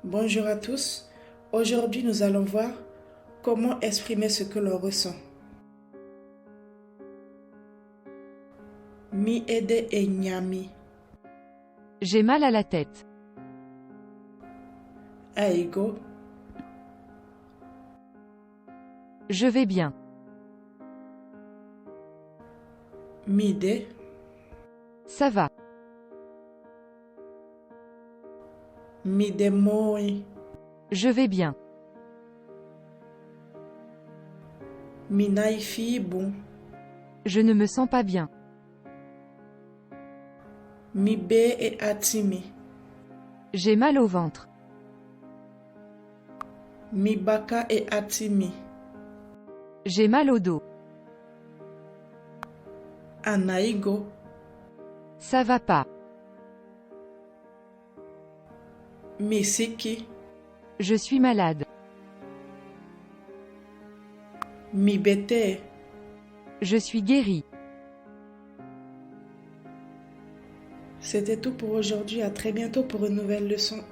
Bonjour à tous. Aujourd'hui, nous allons voir comment exprimer ce que l'on ressent. Mi ede e nyami. J'ai mal à la tête. Aigo. Je vais bien. Mide. Ça va. Mide moi. Je vais bien. Minaifi bon. Je ne me sens pas bien. Mi be e atimi. J'ai mal au ventre. Mi baka e atimi. J'ai mal au dos. Anaigo. Ça va pas. Mi siki. Je suis malade. Mi bete. Je suis guérie. C'était tout pour aujourd'hui. À très bientôt pour une nouvelle leçon.